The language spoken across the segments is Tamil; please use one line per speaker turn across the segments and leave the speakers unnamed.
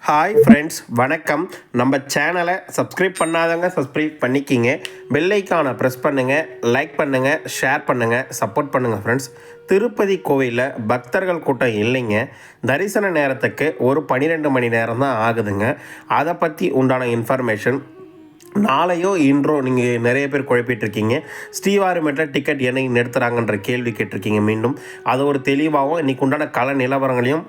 ஹாய் ஃப்ரெண்ட்ஸ், வணக்கம். நம்ம சேனலை சப்ஸ்கிரைப் பண்ணாதவங்க சப்ஸ்கிரைப் பண்ணிக்கிங்க. பெல் ஐக்கானை ப்ரெஸ் பண்ணுங்கள், லைக் பண்ணுங்கள், ஷேர் பண்ணுங்கள், சப்போர்ட் பண்ணுங்கள் ஃப்ரெண்ட்ஸ். திருப்பதி கோவிலில் பக்தர்கள் கூட்டம் இல்லைங்க. தரிசன நேரத்துக்கு ஒரு 12 மணி நேரம் தான் ஆகுதுங்க. அதை பற்றி உண்டான இன்ஃபர்மேஷன் நாளையோ இன்றோ நீங்கள் நிறைய பேர் குழப்பிட்டுருக்கீங்க. ஸ்ரீவாரிமேட்டில் டிக்கெட் என்னைக்கு நிறுத்துகிறாங்கன்ற கேள்வி கேட்டிருக்கீங்க. மீண்டும் அது ஒரு தெளிவாகவும் இன்றைக்கு உண்டான கள நிலவரங்களையும்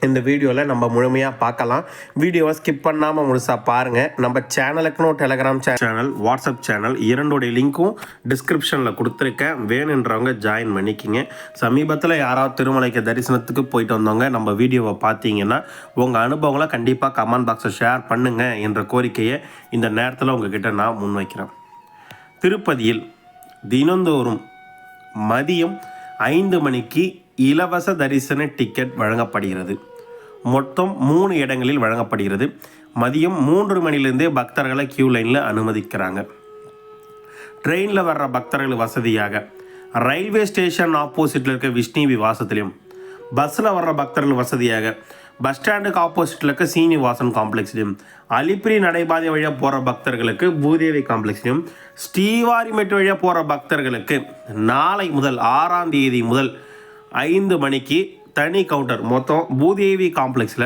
இந்த வீடியோவில் நம்ம முழுமையாக பார்க்கலாம். வீடியோவை ஸ்கிப் பண்ணாமல் முழுசாக பாருங்கள். நம்ம சேனலுக்குன்னு டெலகிராம் சேனல், வாட்ஸ்அப் சேனல் இரண்டோடைய லிங்க்கும் டிஸ்கிரிப்ஷனில் கொடுத்துருக்கேன். வேணுன்றவங்க ஜாயின் பண்ணிக்கிங்க. சமீபத்தில் யாராவது திருமலைக்கு தரிசனத்துக்கு போயிட்டு வந்தவங்க நம்ம வீடியோவை பார்த்தீங்கன்னா உங்கள் அனுபவங்களை கண்டிப்பாக கமெண்ட் பாக்ஸை ஷேர் பண்ணுங்கள் என்ற கோரிக்கையை இந்த நேரத்தில் உங்ககிட்ட நான் முன்வைக்கிறேன். திருப்பதியில் தினந்தோறும் மதியம் 5 மணிக்கு இலவச தரிசன டிக்கெட் வழங்கப்படுகிறது. மொத்தம் 3 இடங்களில் வழங்கப்படுகிறது. மதியம் 3 மணிலேருந்தே பக்தர்களை கியூ லைனில் அனுமதிக்கிறாங்க. ட்ரெயினில் வர்ற பக்தர்கள் வசதியாக ரயில்வே ஸ்டேஷன் ஆப்போசிட்டில் இருக்க விஷ்ணு விவாசத்திலையும், பஸ்ஸில் வர்ற பக்தர்கள் வசதியாக பஸ் ஸ்டாண்டுக்கு ஆப்போசிட்டில் இருக்க சீனிவாசன் காம்ப்ளெக்ஸ்லையும், அலிப்பிரி நடைபாதை வழியாக போகிற பக்தர்களுக்கு பூதேவி காம்ப்ளெக்ஸ்லையும், ஸ்ரீவாரிமேட்டு வழியாக போகிற பக்தர்களுக்கு நாளை முதல் 6ஆம் தேதி முதல் 5 மணிக்கு தனி கவுண்டர். மொத்தம் பூதேவி காம்ப்ளெக்ஸில்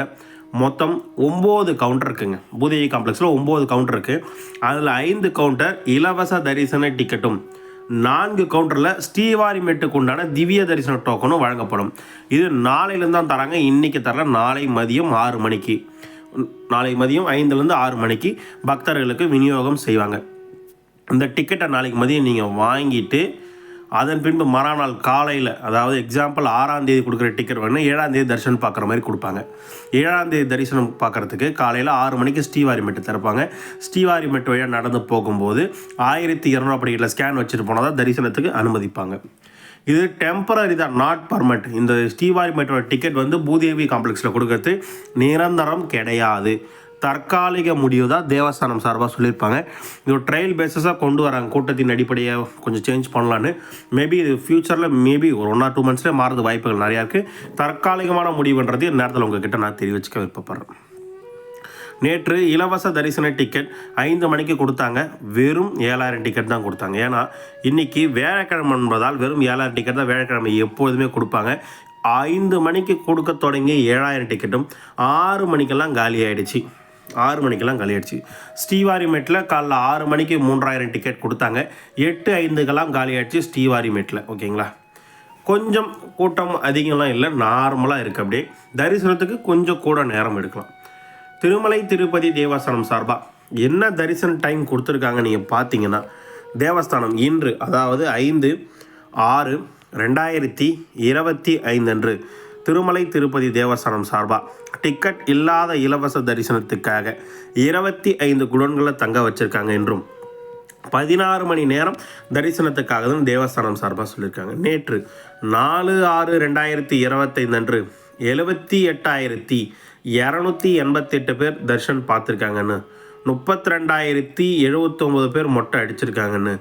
மொத்தம் 9 கவுண்டர் இருக்குங்க. பூதேவி காம்ப்ளெக்ஸில் 9 கவுண்டர் இருக்குது. அதில் 5 கவுண்டர் இலவச தரிசன டிக்கெட்டும், 4 கவுண்டரில் ஸ்ரீவாரிமேட்டுக்கு உண்டான திவ்ய தரிசன டோக்கனும் வழங்கப்படும். இது நாளையிலேருந்து தான் தராங்க, இன்றைக்கி தரல. நாளை மதியம் 6 மணிக்கு, நாளை மதியம் 5லேருந்து 6 மணிக்கு பக்தர்களுக்கு விநியோகம் செய்வாங்க. இந்த டிக்கெட்டை நாளைக்கு மதியம் நீங்கள் வாங்கிட்டு அதன் பின்பு மறுநாள் காலையில், அதாவது எக்ஸாம்பிள் 6ஆம் தேதி கொடுக்குற டிக்கெட் வேணும், 7ஆம் தேதி தரிசனம் பார்க்குற மாதிரி கொடுப்பாங்க. 7ஆம் தேதி தரிசனம் பார்க்குறதுக்கு காலையில் 6 மணிக்கு ஸ்ரீவாரிமேட்டு திறப்பாங்க. ஸ்ரீவாரிமேட்டு வழியாக நடந்து போகும்போது 1200 படிக்கட்டில் ஸ்கேன் வச்சுட்டு போனால் தான் தரிசனத்துக்கு அனுமதிப்பாங்க. இது டெம்பரரி தான், நாட் பர்மனெண்ட். இந்த ஸ்ரீவாரிமேட்டோட டிக்கெட் பூதேவி காம்ப்ளெக்ஸில் கொடுக்கறது நிரந்தரம் கிடையாது. தற்காலிக முடிவு தான் தேவஸ்தானம் சார்பாக சொல்லியிருப்பாங்க. இது ஒரு ட்ரையல் பேஸஸாக கொண்டு வராங்க. கூட்டத்தின் அடிப்படையாக கொஞ்சம் சேஞ்ச் பண்ணலான்னு. மேபி இது ஃப்யூச்சரில் மேபி ஒரு 1 or 2 monthsலேயே மாறுறது வாய்ப்புகள் நிறையா இருக்குது. தற்காலிகமான முடிவுன்றது இந்த நேரத்தில் உங்ககிட்ட நான் தெரிவிச்சுக்க விருப்பப்படுறேன். நேற்று இலவச தரிசன டிக்கெட் 5 மணிக்கு கொடுத்தாங்க. வெறும் 7000 டிக்கெட் தான் கொடுத்தாங்க. ஏன்னா இன்றைக்கி வேலைக்கிழமை என்பதால் வெறும் 7000 டிக்கெட் தான் வேலைக்கிழமை எப்பொழுதுமே கொடுப்பாங்க. 5 மணிக்கு கொடுக்க தொடங்கி 7000 டிக்கெட்டும் 6 மணிக்கெல்லாம் காலி ஆகிடுச்சு. 6 மணிக்கெல்லாம் காலியாகிடுச்சு. ஸ்ரீவாரிமேட்டில் காலைல 6 மணிக்கு 3000 டிக்கெட் கொடுத்தாங்க. 8:05க்கெல்லாம் காலி ஆகிடுச்சு ஸ்ரீவாரிமேட்டில். ஓகேங்களா, கொஞ்சம் கூட்டம் அதிகம்லாம் இல்லை, நார்மலாக இருக்குது. அப்படியே தரிசனத்துக்கு கொஞ்சம் கூட நேரம் எடுக்கலாம். திருமலை திருப்பதி தேவஸ்தானம் சார்பாக என்ன தரிசன டைம் கொடுத்துருக்காங்க நீங்கள் பார்த்தீங்கன்னா, தேவஸ்தானம் இன்று, அதாவது 5/6/2025 அன்று திருமலை திருப்பதி தேவஸ்தானம் சார்பாக டிக்கெட் இல்லாத இலவச தரிசனத்துக்காக 25 குடோன்களை தங்க வச்சுருக்காங்க என்றும் 16 மணி நேரம் தரிசனத்துக்காக தான் தேவஸ்தானம் சார்பாக சொல்லியிருக்காங்க. நேற்று 4/6/2025 அன்று 78,288 பேர் தரிசனம் பார்த்துருக்காங்கன்னு, 32,079 பேர் மொட்டை அடிச்சிருக்காங்கன்னு,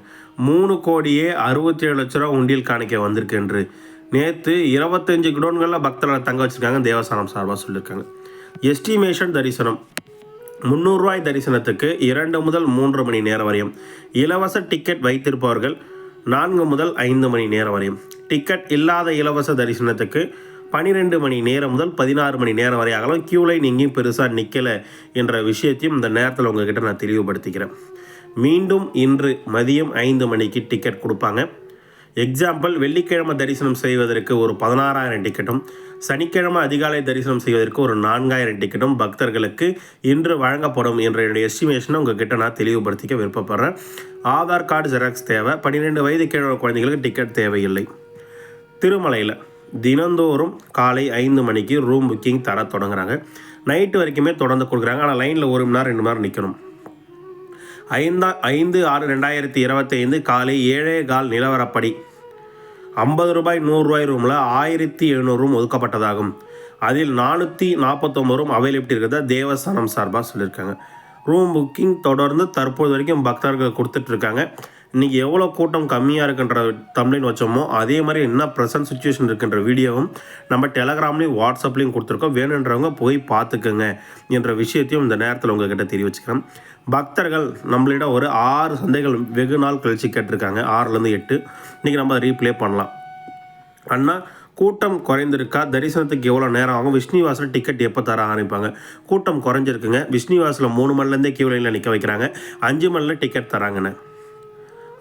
3,67,00,000 ரூபா உண்டியல் காணிக்க வந்திருக்கு என்று நேற்று 25 குடோன்களில் பக்தர்களை தங்க வச்சுருக்காங்க தேவஸ்தானம் சார்பாக சொல்லியிருக்காங்க. எஸ்டிமேஷன் தரிசனம் 300 ரூபாய் தரிசனத்துக்கு 2 முதல் 3 மணி நேரம் வரையும், இலவச டிக்கெட் வைத்திருப்பவர்கள் 4 முதல் 5 மணி நேரம் வரையும், டிக்கெட் இல்லாத இலவச தரிசனத்துக்கு 12 மணி நேரம் முதல் 16 மணி நேரம் வரை ஆகலாம். கியூ லைன் எங்கேயும் பெருசாக நிற்கலை என்ற விஷயத்தையும் இந்த நேரத்தில் உங்ககிட்ட நான் தெளிவுபடுத்திக்கிறேன். மீண்டும் இன்று மதியம் 5 மணிக்கு டிக்கெட் கொடுப்பாங்க. எக்ஸாம்பிள், வெள்ளிக்கிழமை தரிசனம் செய்வதற்கு ஒரு 16,000 டிக்கெட்டும், சனிக்கிழமை அதிகாலை தரிசனம் செய்வதற்கு ஒரு 4,000 டிக்கெட்டும் பக்தர்களுக்கு இன்று வழங்கப்படும் என்ற என்னுடைய எஸ்டிமேஷனை உங்ககிட்ட நான் தெளிவுபடுத்திக்க விருப்பப்படுறேன். ஆதார் கார்டு ஜெராக்ஸ் தேவை. 12 வயது கீழே குழந்தைங்களுக்கு டிக்கெட் தேவையில்லை. திருமலையில் தினந்தோறும் காலை 5 மணிக்கு ரூம் புக்கிங் தர தொடங்குறாங்க. நைட்டு வரைக்குமே தொடர்ந்து கொடுக்குறாங்க. ஆனால் லைனில் 1 மணி நேரம் 2 மணி நேரம் நிற்கணும். 5/6/2025 காலை 7:15 நிலவரப்படி 50 ரூபாய் 100 ரூபாய் ரூமில் 1700 ரூம் ஒதுக்கப்பட்டதாகும். அதில் 449 ரூம் அவைலபிலிட்டி இருக்கிறதா தேவஸ்தானம் சார்பாக சொல்லியிருக்காங்க. ரூம் புக்கிங் தொடர்ந்து தற்போது வரைக்கும் பக்தர்கள் கொடுத்துட்ருக்காங்க. இன்றைக்கி எவ்வளோ கூட்டம் கம்மியாக இருக்குன்ற தம்ப்லைன் வச்சோமோ அதே மாதிரி என்ன ப்ரெசன்ட் சுச்சுவேஷன் இருக்குன்ற வீடியோவும் நம்ம டெலகிராம்லேயும் வாட்ஸ்அப்லேயும் கொடுத்துருக்கோம். வேணுன்றவங்க போய் பார்த்துக்குங்க என்ற விஷயத்தையும் இந்த நேரத்தில் உங்கள்கிட்ட தெரிய வச்சுக்கிறேன். பக்தர்கள் நம்மளிடம் ஒரு 6 சந்தைகள் வெகு நாள் கழித்து கேட்டிருக்காங்க, 6லேருந்து 8. இன்றைக்கி நம்ம அதை ரீப்ளே பண்ணலாம். அண்ணா கூட்டம் குறைந்திருக்கா, தரிசனத்துக்கு எவ்வளோ நேரம் ஆகும், விஷ்ணுவாசல் டிக்கெட் எப்போ தர ஆரம்பிப்பாங்க? கூட்டம் குறைஞ்சிருக்குங்க. விஷ்ணுவாசலில் 3 மணிலேருந்தே கியூ லைனில் நிற்க வைக்கிறாங்க, 5 மணியில் டிக்கெட் தராங்கண்ணே.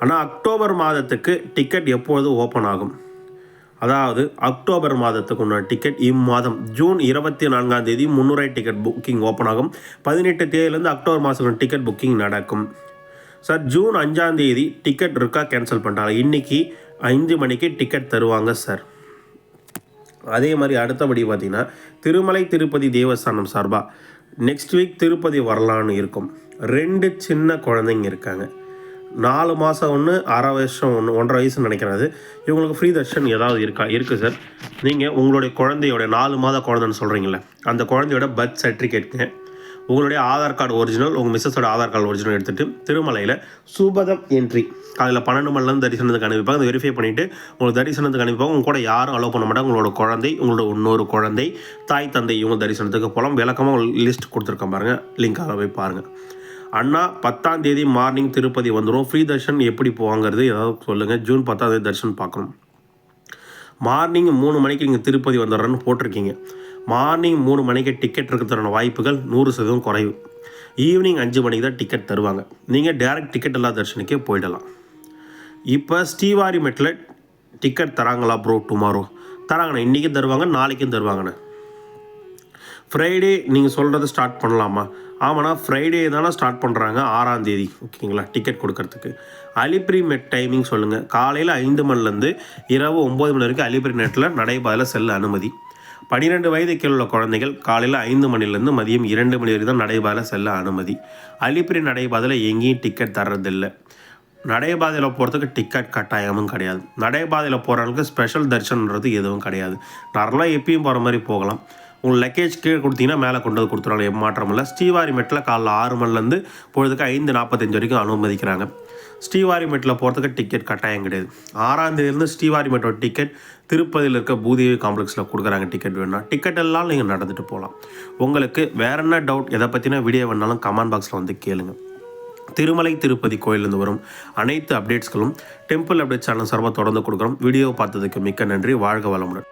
ஆனால் அக்டோபர் மாதத்துக்கு டிக்கெட் எப்பொழுது ஓப்பன் ஆகும்? அதாவது அக்டோபர் மாதத்துக்கு உண்டான டிக்கெட் இம்மாதம் ஜூன் 24ஆம் தேதி 300 டிக்கெட் புக்கிங் ஓப்பன் ஆகும். 18 தேதியிலேருந்து அக்டோபர் மாதத்துக்கு டிக்கெட் புக்கிங் நடக்கும். சார் ஜூன் 5ஆம் தேதி டிக்கெட் இருக்கா, கேன்சல் பண்ணிட்டாங்க. இன்றைக்கி 5 மணிக்கு டிக்கெட் தருவாங்க சார். அதே மாதிரி அடுத்தபடி பார்த்திங்கன்னா திருமலை திருப்பதி தேவஸ்தானம் சார்பாக நெக்ஸ்ட் வீக் திருப்பதி வரலான்னு இருக்கும். 2 சின்ன குழந்தைங்க இருக்காங்க, 4 மாதம் ஒன்று, 1/2 வருஷம் ஒன்று, 1.5 வயசுன்னு நினைக்கிறது. இவங்களுக்கு ஃப்ரீ தர்ஷன் ஏதாவது இருக்கா? இருக்குது சார். நீங்கள் உங்களுடைய குழந்தையோட 4 மாத குழந்தைன்னு சொல்கிறீங்களே, அந்த குழந்தையோட பர்த் சர்டிஃபிகேட்டுங்க, உங்களுடைய ஆதார் கார்டு ஒரிஜினல், உங்கள் மிஸ்ஸஸோட ஆதார் கார்டு ஒரிஜினல் எடுத்துகிட்டு திருமலையில் சுபதம் என்ட்ரி காலையில் 12 மணிலேருந்து தரிசனத்துக்கு அனுப்பிப்பாங்க. அதை வெரிஃபை பண்ணிவிட்டு உங்களுக்கு தரிசனத்துக்கு அனுப்பிப்பாங்க. உங்க கூட யாரும் அலோவ் பண்ண மாட்டாங்க. உங்களோட குழந்தை, உங்களோட இன்னொரு குழந்தை, தாய் தந்தை இவங்க தரிசனத்துக்கு போகலாம். விளக்கமாக லிஸ்ட் கொடுத்துருக்கேன் பாருங்கள், லிங்காக போய் பாருங்கள். அண்ணா 10ஆம் தேதி மார்னிங் திருப்பதி வந்துடும், ஃப்ரீ தர்ஷன் எப்படி போவாங்கிறது ஏதாவது சொல்லுங்கள். ஜூன் 10ஆம் தேதி தர்ஷன் பார்க்கணும். மார்னிங் 3 மணிக்கு நீங்கள் திருப்பதி வந்துடுறேன்னு போட்டிருக்கீங்க. மார்னிங் 3 மணிக்கு டிக்கெட் இருக்கிறதுக்கான வாய்ப்புகள் 100% குறைவு. ஈவினிங் 5 மணிக்கு தான் டிக்கெட் தருவாங்க. நீங்கள் டேரக்ட் டிக்கெட் எல்லா தர்ஷனுக்கே போயிடலாம். இப்போ ஸ்ரீவாரிமெட்டில் டிக்கெட் தராங்களா ப்ரோ? டுமாரோ தராங்கண்ணே. இன்றைக்கும் தருவாங்க, நாளைக்கும் தருவாங்கண்ணே. ஃப்ரைடே நீங்கள் சொல்கிறது ஸ்டார்ட் பண்ணலாமா? ஆமாண்ணா, ஃப்ரைடே தானே ஸ்டார்ட் பண்ணுறாங்க, 6ஆம் தேதி. ஓகேங்களா, டிக்கெட் கொடுக்கறதுக்கு. அலிப்ரி மெட் டைமிங் சொல்லுங்கள். காலையில் 5 மணிலேருந்து இரவு 9 மணி வரைக்கும் அலிப்ரி நெட்டில் நடைபாதையில் செல்ல அனுமதி. 12 வயது கீழே உள்ள குழந்தைகள் காலையில் 5 மணிலேருந்து மதியம் 2 மணி வரைக்கும் தான் நடைபாதையில் செல்ல அனுமதி. அலிப்ரி நடைபாதையில் எங்கேயும் டிக்கெட் தர்றதில்லை. நடைபாதையில் போகிறதுக்கு டிக்கெட் கட்டாயமும் கிடையாது. நடைபாதையில் போகிறவங்களுக்கு ஸ்பெஷல் தரிசனன்றது எதுவும் கிடையாது. நார்மலாக எப்பயும் போகிற மாதிரி போகலாம். உங்கள் லக்கேஜ் கீழே கொடுத்தீங்கன்னா மேலே கொண்டு வந்து கொடுத்துருவாங்க, மாற்றம் இல்லை. ஸ்ரீவாரிமெட்டில் காலைல 6 மணிலேருந்து பொழுதுக்கு 5:45 வரைக்கும் அனுமதிக்கிறாங்க. ஸ்ரீவாரிமெட்டில் போகிறதுக்கு டிக்கெட் கட்டாயம் கிடையாது. 6ஆம் தேதியிலேருந்து ஸ்ரீவாரிமெட்டோட டிக்கெட் திருப்பதியில் இருக்க பூதேவி காம்ப்ளெக்ஸில் கொடுக்குறாங்க. டிக்கெட் வேணும்னா டிக்கெட் எல்லாம் நீங்கள் நடந்துட்டு போகலாம். உங்களுக்கு வேறு என்ன டவுட், எதை பற்றின வீடியோ வேணாலும் கமெண்ட் பாக்ஸில் வந்து கேளுங்க. திருமலை திருப்பதி கோயிலிருந்து வரும் அனைத்து அப்டேட்ஸ்களும் டெம்பிள் அப்டேட் சேனல் சார்பாக தொடர்ந்து கொடுக்குறோம். வீடியோ பார்த்ததுக்கு மிக்க நன்றி. வாழ்க வளமுடன்.